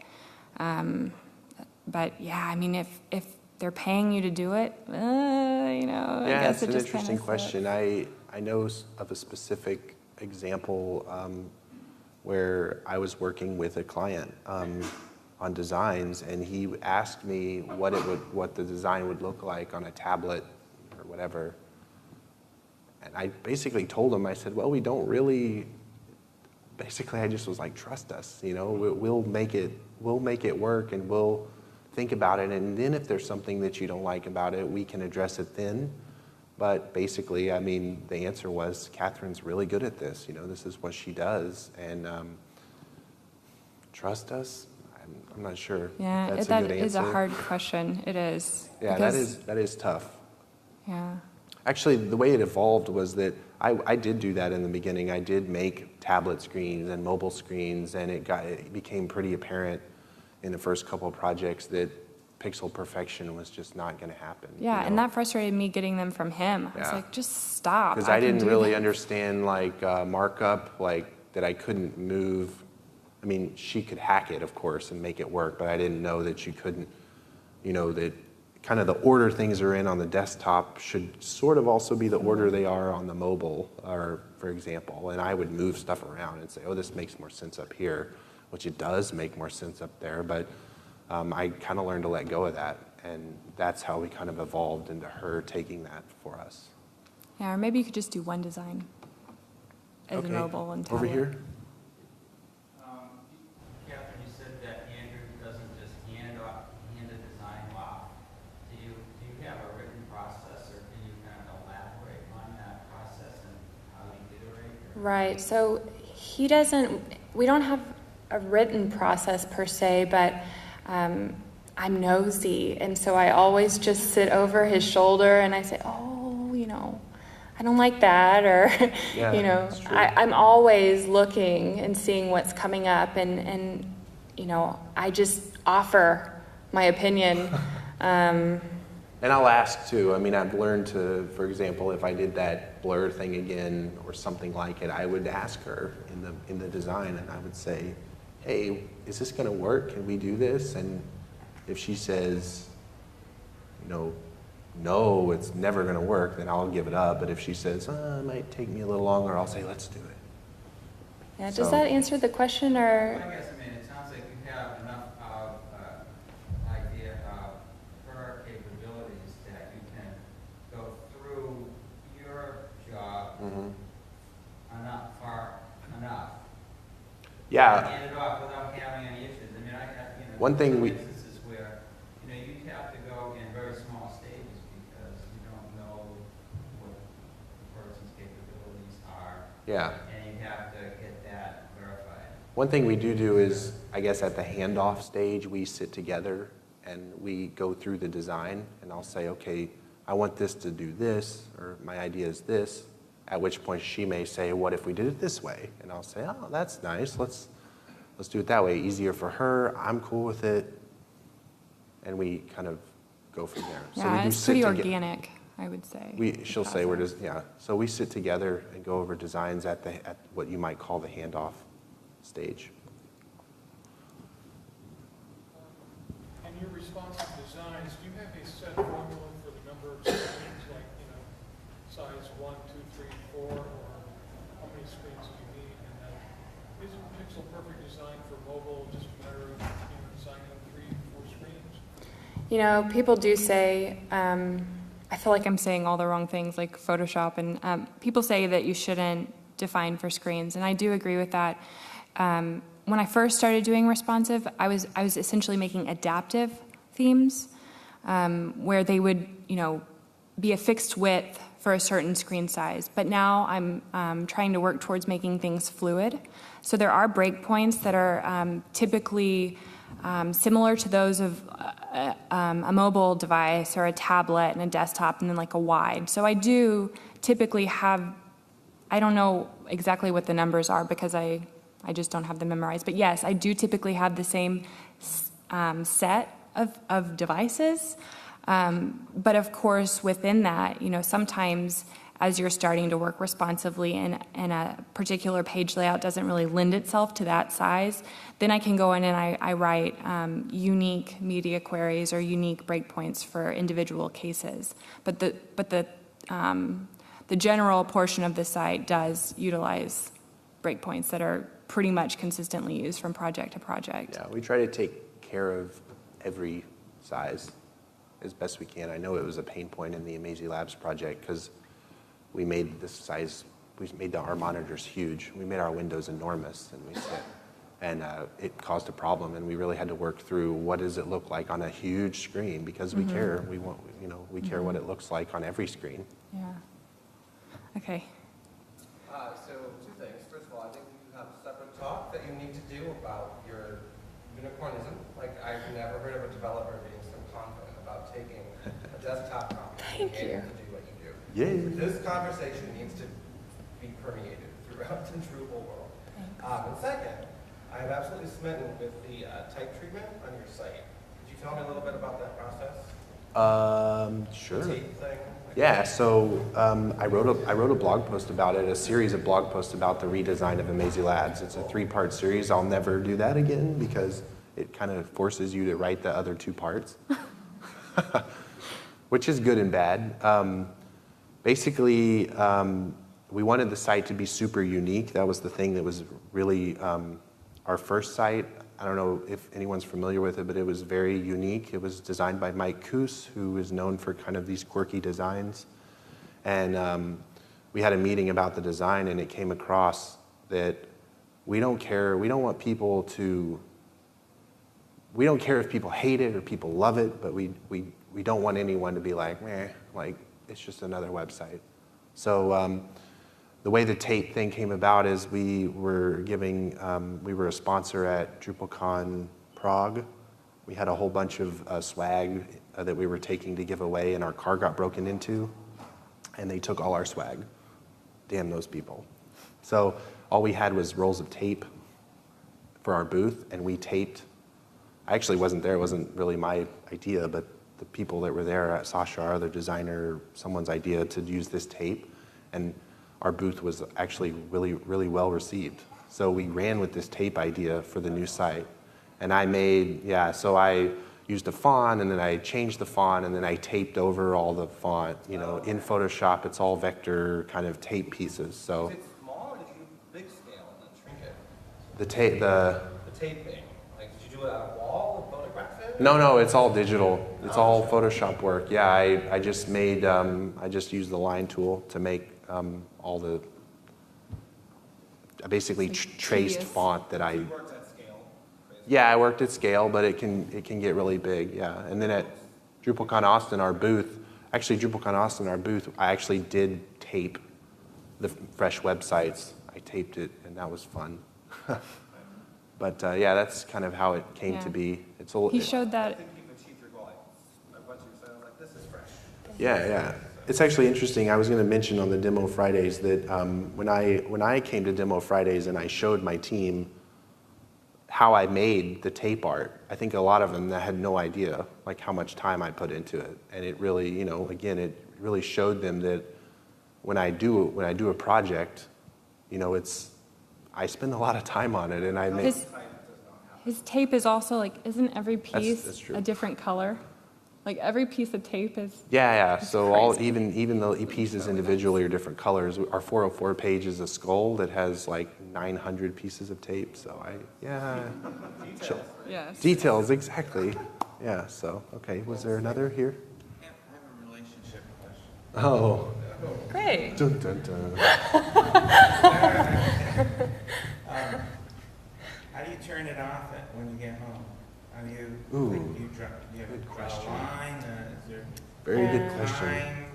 But yeah, I mean, if they're paying you to do it, I guess it's it an just interesting kinda question. I know of a specific example where I was working with a client on designs, and he asked me what the design would look like on a tablet or whatever. And I basically told him, I said, well, we don't really. Basically, I just was like, trust us. We'll make it work, and we'll think about it. And then if there's something that you don't like about it, we can address it then. But basically, I mean, the answer was, Kathryn's really good at this. This is what she does, and trust us. I'm not sure. Yeah, that's that a good is answer. a hard question. It is. Yeah, because, that is tough. Yeah. Actually, the way it evolved was that I did do that in the beginning. I did make tablet screens and mobile screens, and it became pretty apparent in the first couple of projects that pixel perfection was just not going to happen. Yeah, and that frustrated me getting them from him. I was Yeah. like, just stop. Because I can didn't do really that. understand markup, that I couldn't move. I mean, she could hack it, of course, and make it work, but I didn't know that you couldn't, that kind of the order things are in on the desktop should sort of also be the order they are on the mobile, or for example. And I would move stuff around and say, oh, this makes more sense up here, which it does make more sense up there, but I kind of learned to let go of that, and that's how we kind of evolved into her taking that for us. Yeah, or maybe you could just do one design as Okay, mobile and over tablet. here. Kathryn, you said that Andrew doesn't just hand a design off to you. Do you have a written process, or can you kind of elaborate on that process and how you iterate? Right. So we don't have a written process per se, but I'm nosy. And so I always just sit over his shoulder and I say, oh, I don't like that. Or, Yeah, that's true. I'm always looking and seeing what's coming up. And I just offer my opinion. And I'll ask too. I mean, I've learned to, for example, if I did that blur thing again or something like it, I would ask her in the design, and I would say, hey, is this going to work? Can we do this? And if she says, no, it's never going to work, then I'll give it up. But if she says, it might take me a little longer, I'll say, let's do it. Yeah, does So- that answer the question? Well, Or I guess, it sounds like you have enough of idea of her capabilities that you can go through your job enough. Yeah. Hand it off without having any issues. One thing some we- instances where, you have to go in very small stages because you don't know what the person's capabilities are. Yeah. And you have to get that verified. One thing we do is, I guess at the handoff stage, we sit together and we go through the design, and I'll say, okay, I want this to do this, or my idea is this, at which point she may say, what if we did it this way? And I'll say, oh, that's nice, let's do it that way. Easier for her, I'm cool with it, and we kind of go from there. So we yeah, do it's sit pretty toge- organic, I would say. She'll say we're just, yeah. So we sit together and go over designs at what you might call the handoff stage. In your responsive designs, do you have a set formula for the number of screens, like, size 1, 2, 3, 4, or how many screens do you need? And then, is a pixel perfect design for mobile just a matter of, designing 3, 4 screens? People do say, I feel like I'm saying all the wrong things, like Photoshop, and people say that you shouldn't define for screens, and I do agree with that. When I first started doing responsive, I was essentially making adaptive themes, where they would, be a fixed width for a certain screen size. But now I'm trying to work towards making things fluid. So there are breakpoints that are typically similar to those of a mobile device or a tablet and a desktop, and then like a wide. So I do typically have, I don't know exactly what the numbers are because I just don't have them memorized. But yes, I do typically have the same set of devices. But of course, within that, sometimes as you're starting to work responsively and a particular page layout doesn't really lend itself to that size, then I can go in and I write unique media queries or unique breakpoints for individual cases. But the general portion of the site does utilize breakpoints that are pretty much consistently used from project to project. Yeah, we try to take care of every size as best we can. I know it was a pain point in the Amazee Labs project because we made this size, we made our monitors huge. We made our windows enormous, and it caused a problem. And we really had to work through what does it look like on a huge screen, because we care. We want, we care what it looks like on every screen. Yeah. Okay. So two things. First of all, I think you have a separate talk that you need to do about your unicornism. Like, I've never heard of a developer being so confident about taking a desktop copy and being able to do what you do. Yay. This conversation needs to be permeated throughout the Drupal world. And second, I am absolutely smitten with the type treatment on your site. Could you tell me a little bit about that process? Sure. The tape thing? Yeah, so I wrote a blog post about it, a series of blog posts about the redesign of Amazee Labs. It's a 3-part series. I'll never do that again because it kind of forces you to write the other 2 parts, which is good and bad. Basically, we wanted the site to be super unique. That was the thing that was really our first site. I don't know if anyone's familiar with it, but it was very unique. It was designed by Mike Koos, who is known for kind of these quirky designs. And we had a meeting about the design, and it came across that we don't care. We don't want people to, we don't care if people hate it or people love it, but we don't want anyone to be like, meh, like it's just another website. So the way the tape thing came about is we were a sponsor at DrupalCon Prague. We had a whole bunch of swag that we were taking to give away, and our car got broken into, and they took all our swag. Damn those people. So all we had was rolls of tape for our booth, and we taped. I actually wasn't there. It wasn't really my idea, but the people that were there, Sasha, our other designer, someone's idea to use this tape, and our booth was actually really, really well received. So we ran with this tape idea for the new site. And I used a font, and then I changed the font, and then I taped over all the font. In Photoshop, it's all vector kind of tape pieces. So Is it small, or did you big scale and then shrink it? the Taping. Like, did you do it on a wall and photograph it? No, it's all digital. It's all Photoshop work. Yeah, I just made, I just used the line tool to make all the, I basically traced tedious. font that You worked at scale? Yeah, I worked at scale, but it can get really big, yeah. And then at DrupalCon Austin, our booth, I actually did tape the fresh websites. I taped it, and that was fun. But yeah, that's kind of how it came to be. It's a He showed I that. think you've achieved your goal. I went to your site, I was like, this is fresh. Yeah. It's actually interesting. I was going to mention on the Demo Fridays that when I came to Demo Fridays and I showed my team how I made the tape art, I think a lot of them that had no idea like how much time I put into it, and it really, again, it really showed them that when I do a project, I spend a lot of time on it, and I make. His tape is also like, isn't every piece that's true. a different color? Like every piece of tape is. Yeah. It's So crazy. even though pieces individually are different colors, our 404 page is a skull that has like 900 pieces of tape. So Yes. details exactly. Yeah. So okay, was there another here? Yeah, I have a relationship question. Oh. Great. Dun, dun, dun. How do you turn it off when you get home? How do you, Ooh, you draw good a question. line? Is there Very good question. time?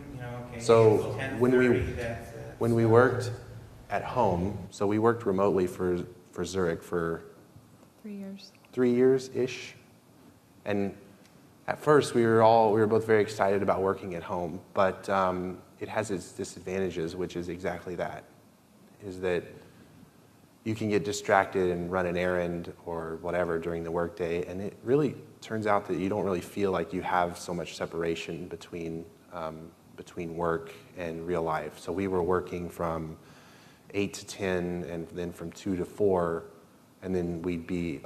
Okay. So, when we- 10:30, that's it. When we worked at home, so we worked remotely for Zurich for 3 years. 3 years-ish. And at first, we were both very excited about working at home, but it has its disadvantages, which is exactly that, is that you can get distracted and run an errand or whatever during the workday, and it really turns out that you don't really feel like you have so much separation between work and real life. So we were working from 8 to 10, and then from 2 to 4, and then we'd be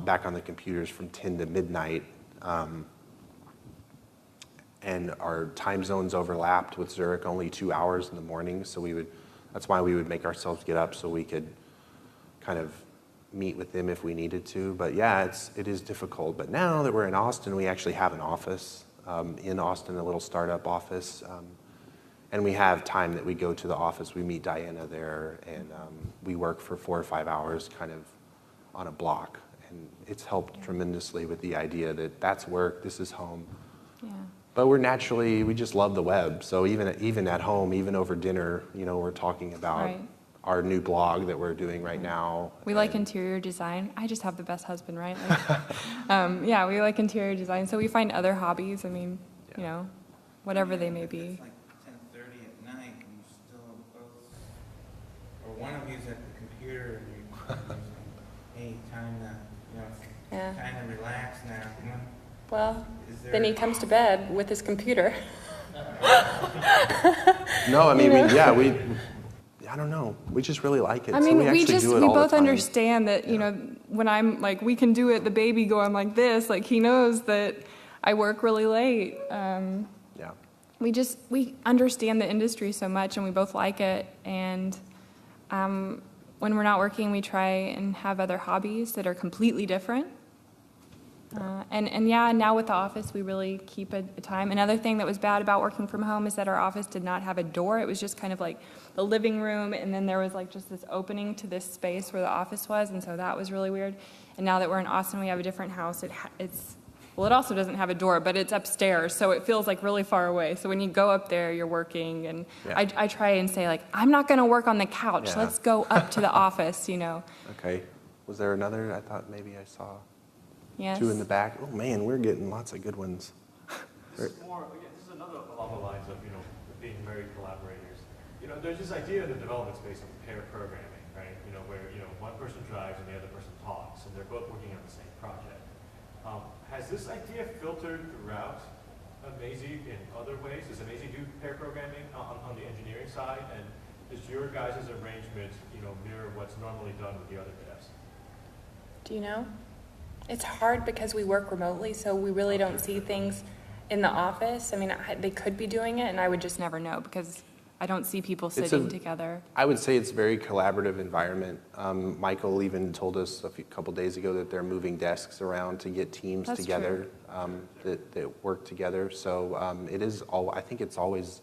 back on the computers from 10 to midnight. And our time zones overlapped with Zurich, only 2 hours in the morning. So that's why we would make ourselves get up so we could kind of meet with them if we needed to. But yeah, it is difficult. But now that we're in Austin, we actually have an office in Austin, a little startup office. And we have time that we go to the office. We meet Diana there, and we work for 4 or 5 hours kind of on a block. And it's helped tremendously with the idea that that's work, this is home. Yeah. But we just love the web. So even at home, even over dinner, we're talking about our new blog that we're doing right now. We like interior design. I just have the best husband, right? Like, yeah, we like interior design. So we find other hobbies. I mean, whatever they may be. It's like 10:30 at night, and you still both, or one of you's at the computer, and you're hey, time to, kind of relax now. Come on. Well, then he comes to bed with his computer. No, I mean, I don't know. We just really like it. I mean, so we both understand that, when I'm like, we can do it, the baby going like this, like he knows that I work really late. Yeah. We understand the industry so much, and we both like it. And when we're not working, we try and have other hobbies that are completely different. And now with the office, we really keep a time. Another thing that was bad about working from home is that our office did not have a door. It was just kind of like the living room, and then there was like just this opening to this space where the office was, and so that was really weird. And now that we're in Austin, we have a different house. It also doesn't have a door, but it's upstairs, so it feels like really far away. So when you go up there, you're working, and I try and say, like, I'm not going to work on the couch. Yeah. Let's go up to the office, Okay. Was there another? I thought maybe I saw Yes. 2 in the back. Oh man, we're getting lots of good ones. This is another along the lines of, being very collaborators. There's this idea in the development space of pair programming, right? Where, one person drives and the other person talks, and they're both working on the same project. Has this idea filtered throughout Amazee in other ways? Does Amazee do pair programming on the engineering side? And does your guys' arrangement, mirror what's normally done with the other devs? Do you know? It's hard because we work remotely, so we really don't see things in the office. I mean, they could be doing it, and I would just never know because I don't see people sitting together. I would say it's a very collaborative environment. Michael even told us a couple days ago that they're moving desks around to get teams together that work together. So I think it's always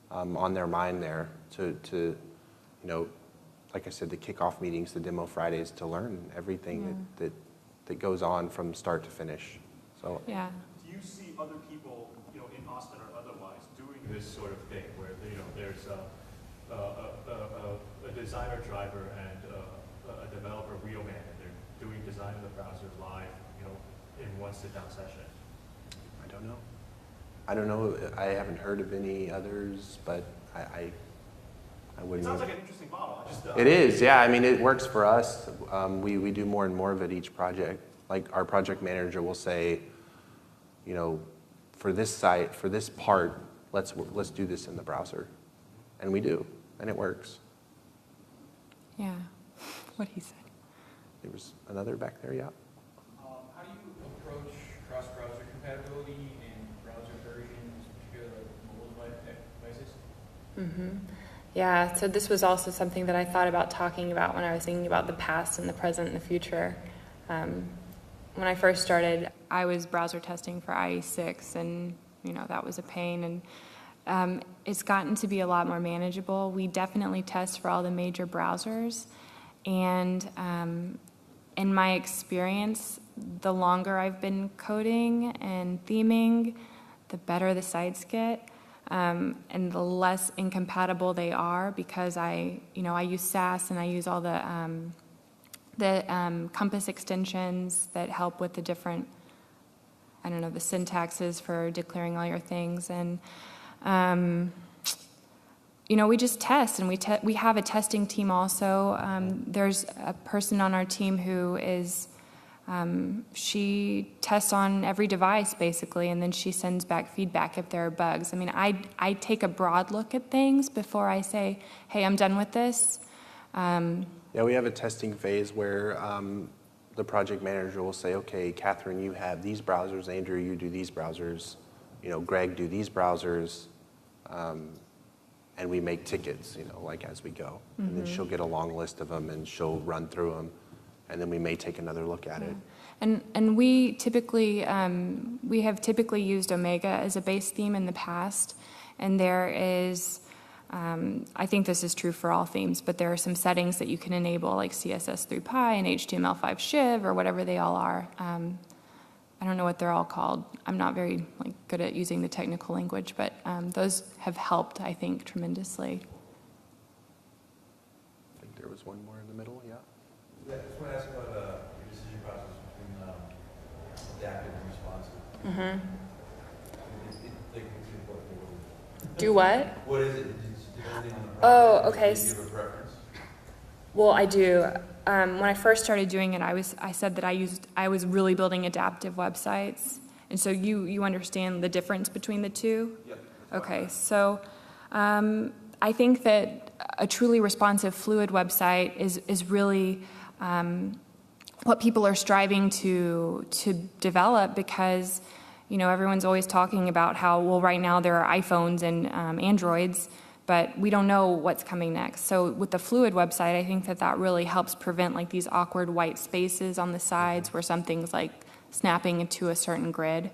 on their mind there to like I said, the kickoff meetings, the demo Fridays, to learn everything that goes on from start to finish. So yeah. Do you see other people, in Austin or otherwise, doing this sort of thing where there's a designer driver and a developer wheelman, and they're doing design in the browser live, in one sit-down session? I don't know. I haven't heard of any others, but I wouldn't. It sounds like an interesting model. It is, yeah. I mean, it works for us. We do more and more of it each project. Like our project manager will say, for this site, for this part, let's do this in the browser, and we do, and it works. Yeah. What he said. There was another back there, yeah. How do you approach cross-browser compatibility and browser versions, particularly mobile devices? Mm-hmm. Yeah, so this was also something that I thought about talking about when I was thinking about the past and the present and the future. When I first started, I was browser testing for IE6, and that was a pain. And it's gotten to be a lot more manageable. We definitely test for all the major browsers, and in my experience, the longer I've been coding and theming, the better the sites get. And the less incompatible they are, because I use SAS and I use all the Compass extensions that help with the different, the syntaxes for declaring all your things. And we just test, and we have a testing team also. There's a person on our team who is, she tests on every device basically, and then she sends back feedback if there are bugs. I mean, I take a broad look at things before I say, hey, I'm done with this. Yeah, we have a testing phase where the project manager will say, okay, Kathryn, you have these browsers, Andrew, you do these browsers, Greg, do these browsers. And we make tickets, like as we go. And then she'll get a long list of them and she'll run through them. And then we may take another look at it. And we typically, we have typically used Omega as a base theme in the past. And there is, I think this is true for all themes, but there are some settings that you can enable, like CSS through Pi and HTML5 Shiv or whatever they all are. I don't know what they're all called. I'm not very good at using the technical language, but those have helped, I think, tremendously. I think there was one more in the middle, yeah. Yeah, I just want to ask about your decision process between adaptive and responsive. Mm-hmm. What Do what? What is it? Did you do anything on the project? Oh, okay. Do you have a preference? Well, I do. When I first started doing it, I said that I was really building adaptive websites, and so you understand the difference between the two. Yep. Okay, so I think that a truly responsive, fluid website is really what people are striving to develop, because everyone's always talking about how, well, right now there are iPhones and Androids, but we don't know what's coming next. So with the fluid website, I think that really helps prevent these awkward white spaces on the sides where something's snapping into a certain grid.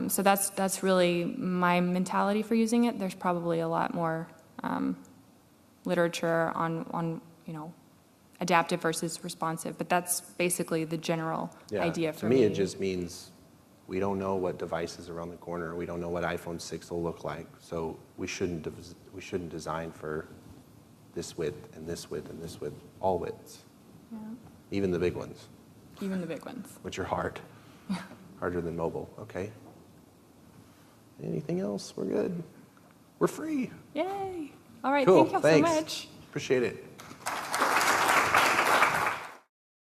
So that's really my mentality for using it. There's probably a lot more literature on adaptive versus responsive, but that's basically the general idea for me. To me, it just means we don't know what device is around the corner. We don't know what iPhone 6 will look like. So we shouldn't design for this width and this width and this width, all widths. Yeah. Even the big ones. Even the big ones. Which are hard. Harder than mobile. Okay. Anything else? We're good. We're free. Yay. All right, Cool. thank you all Thanks. so much. Appreciate it.